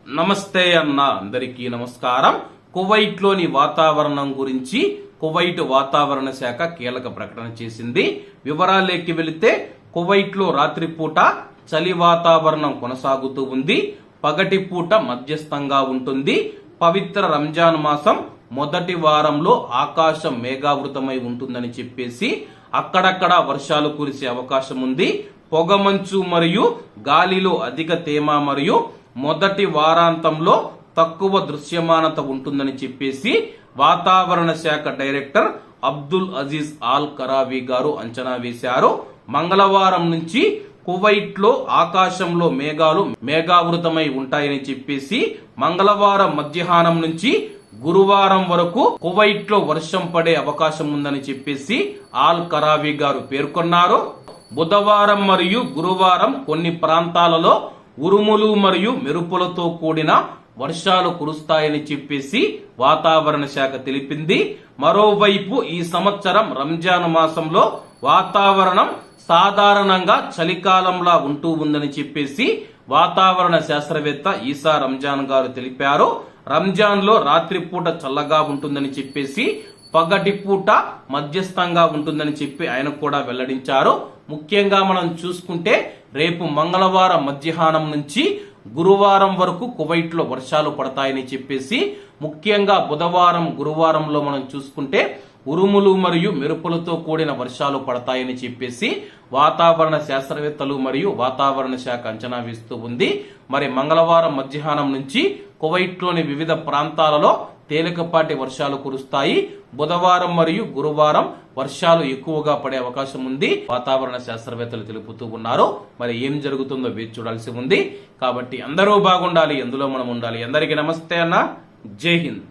నమస్తే అన్న అందరికీ నమస్కారం. కువైట్ లోని వాతావరణం గురించి కువైట్ వాతావరణ శాఖ కీలక ప్రకటన చేసింది. వివరాల్లోకి వెళితే కువైట్ లో రాత్రిపూట చలి వాతావరణం కొనసాగుతూ ఉంది. పగటి పూట మధ్యస్థంగా ఉంటుంది. పవిత్ర రంజాన్ మాసం మొదటి వారంలో ఆకాశం మేఘావృతమై ఉంటుందని చెప్పేసి అక్కడక్కడ వర్షాలు కురిసే అవకాశం ఉంది. పొగమంచు మరియు గాలిలో అధిక తేమ మరియు మొదటి వారాంతంలో తక్కువ దృశ్యమానత ఉంటుందని చెప్పేసి వాతావరణ శాఖ డైరెక్టర్ అబ్దుల్ అజీజ్ ఆల్ కరావీ గారు అంచనా వేశారు. మంగళవారం నుంచి కువైట్ లో ఆకాశంలో మేఘాలు మేఘావృతమై ఉంటాయని చెప్పేసి మంగళవారం మధ్యాహ్నం నుంచి గురువారం వరకు కువైట్ లో వర్షం పడే అవకాశం ఉందని చెప్పేసి ఆల్ కరావీ గారు పేర్కొన్నారు. బుధవారం మరియు గురువారం కొన్ని ప్రాంతాలలో ఉరుములు మరియు మెరుపులతో కూడిన వర్షాలు కురుస్తాయని చెప్పేసి వాతావరణ శాఖ తెలిపింది. మరోవైపు ఈ సంవత్సరం రంజాన్ మాసంలో వాతావరణం సాధారణంగా చలికాలంలా ఉంటూ ఉందని చెప్పేసి వాతావరణ శాస్త్రవేత్త ఈసా రంజాన్ గారు తెలిపారు. రంజాన్ లో రాత్రిపూట చల్లగా ఉంటుందని చెప్పేసి పగటి పూట మధ్యస్థంగా ఉంటుందని చెప్పి ఆయన కూడా వెల్లడించారు. ముఖ్యంగా మనం చూసుకుంటే రేపు మంగళవారం మధ్యాహ్నం నుంచి గురువారం వరకు కువైట్ లో వర్షాలు పడతాయని చెప్పేసి ముఖ్యంగా బుధవారం గురువారంలో మనం చూసుకుంటే ఉరుములు మరియు మెరుపులతో కూడిన వర్షాలు పడతాయని చెప్పేసి వాతావరణ శాస్త్రవేత్తలు మరియు వాతావరణ శాఖ అంచనా వేస్తూ ఉంది. మరి మంగళవారం మధ్యాహ్నం నుంచి కువైట్ లోని వివిధ ప్రాంతాలలో తేలికపాటి వర్షాలు కురుస్తాయి. బుధవారం మరియు గురువారం వర్షాలు ఎక్కువగా పడే అవకాశం ఉంది వాతావరణ శాస్త్రవేత్తలు తెలుపుతూ ఉన్నారు. మరి ఏం జరుగుతుందో వేచి చూడాల్సి ఉంది. కాబట్టి అందరూ బాగుండాలి, ఎందులో మనం ఉండాలి. అందరికీ నమస్తే అన్న, జై హింద్.